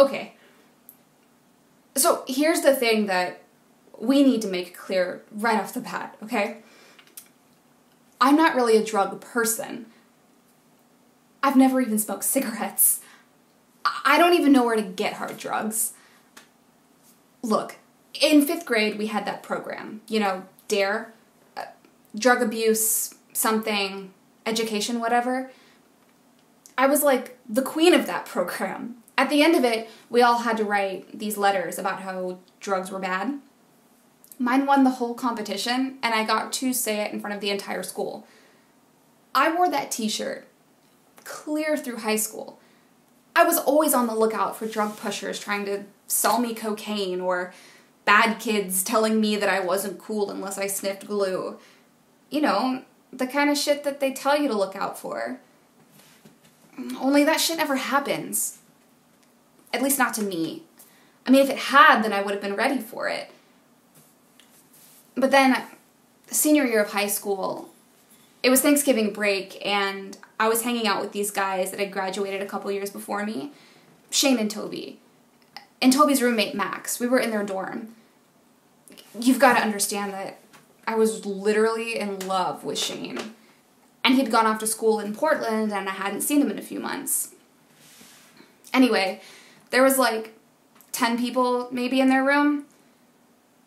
Okay. So here's the thing that we need to make clear right off the bat, okay? I'm not really a drug person. I've never even smoked cigarettes. I don't even know where to get hard drugs. Look, in 5th grade we had that program, you know, DARE, drug abuse, something, education, whatever. I was like the queen of that program. At the end of it, we all had to write these letters about how drugs were bad. Mine won the whole competition, and I got to say it in front of the entire school. I wore that t-shirt clear through high school. I was always on the lookout for drug pushers trying to sell me cocaine, or bad kids telling me that I wasn't cool unless I sniffed glue. You know, the kind of shit that they tell you to look out for. Only that shit never happens. At least not to me. I mean, if it had, then I would have been ready for it. But then, senior year of high school, it was Thanksgiving break, and I was hanging out with these guys that had graduated a couple years before me, Shane and Toby. And Toby's roommate, Max. We were in their dorm. You've got to understand that I was literally in love with Shane. And he'd gone off to school in Portland, and I hadn't seen him in a few months. Anyway, there was like 10 people maybe in their room.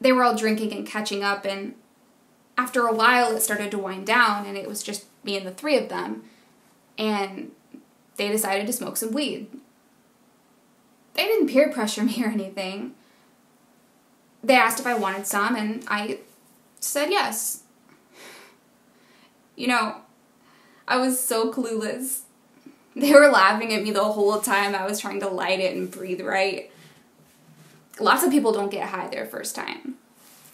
They were all drinking and catching up, and after a while it started to wind down, and it was just me and the 3 of them, and they decided to smoke some weed. They didn't peer pressure me or anything. They asked if I wanted some, and I said yes. You know, I was so clueless. They were laughing at me the whole time I was trying to light it and breathe right. Lots of people don't get high their first time.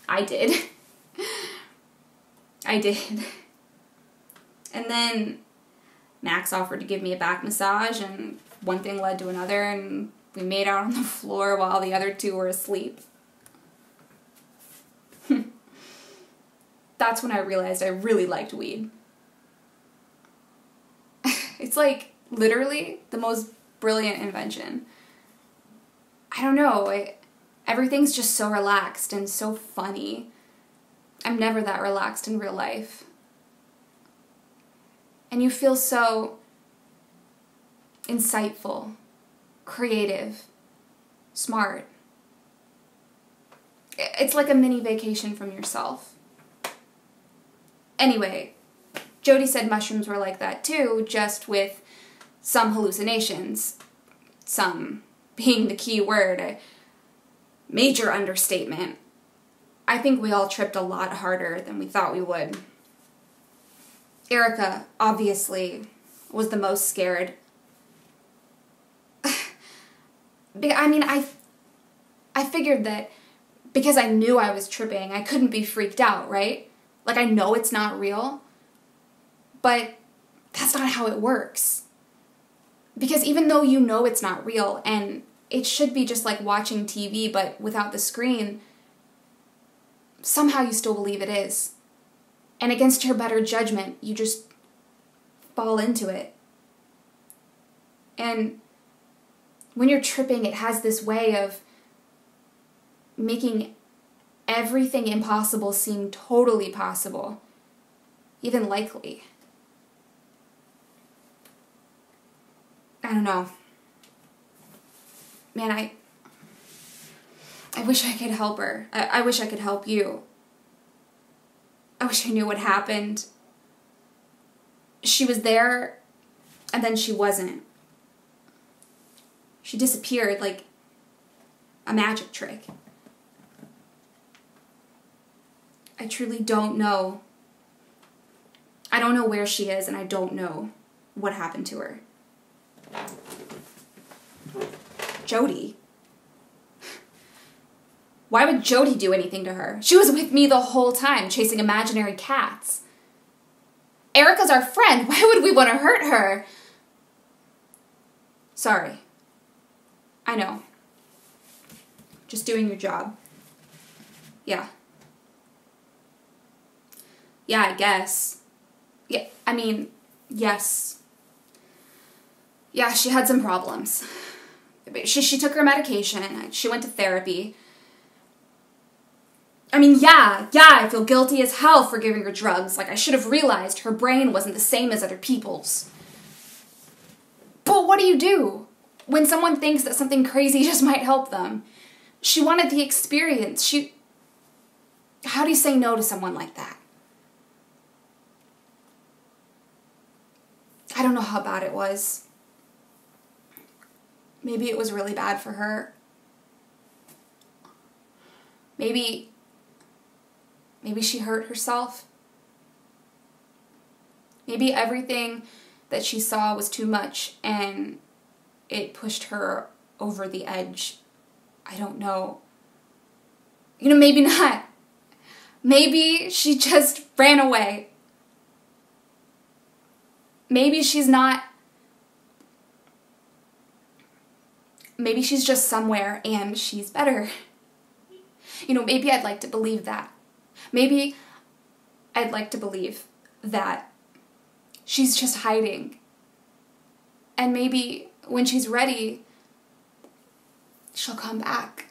I did. I did. And then Max offered to give me a back massage, and one thing led to another, and we made out on the floor while the other 2 were asleep. That's when I realized I really liked weed. It's like literally the most brilliant invention. I don't know, everything's just so relaxed and so funny. I'm never that relaxed in real life. And you feel so insightful, creative, smart. It's like a mini vacation from yourself. Anyway, Jody said mushrooms were like that too, just with some hallucinations. Some being the key word, a major understatement. I think we all tripped a lot harder than we thought we would. Erica, obviously, was the most scared. I mean, I figured that because I knew I was tripping, I couldn't be freaked out, right? Like, I know it's not real, but that's not how it works. Because even though you know it's not real, and it should be just like watching TV, but without the screen, somehow you still believe it is. And against your better judgment, you just fall into it. And when you're tripping, it has this way of making everything impossible seem totally possible, even likely. I don't know. Man, I wish I could help her. I wish I could help you. I wish I knew what happened. She was there, and then she wasn't. She disappeared like a magic trick. I truly don't know. I don't know where she is, and I don't know what happened to her. Jody? Why would Jody do anything to her? She was with me the whole time, chasing imaginary cats. Erica's our friend. Why would we want to hurt her? Sorry. I know. Just doing your job. Yeah. Yeah, I guess. Yeah, I mean, yes. Yeah, she had some problems. She took her medication. She went to therapy. I mean, yeah, I feel guilty as hell for giving her drugs. Like, I should have realized her brain wasn't the same as other people's. But what do you do when someone thinks that something crazy just might help them? She wanted the experience. How do you say no to someone like that? I don't know how bad it was. Maybe it was really bad for her. Maybe she hurt herself. Maybe everything that she saw was too much and it pushed her over the edge. I don't know. Maybe not. Maybe she just ran away. Maybe she's not. Maybe she's just somewhere and she's better. Maybe I'd like to believe that. Maybe I'd like to believe that she's just hiding. And maybe when she's ready, she'll come back.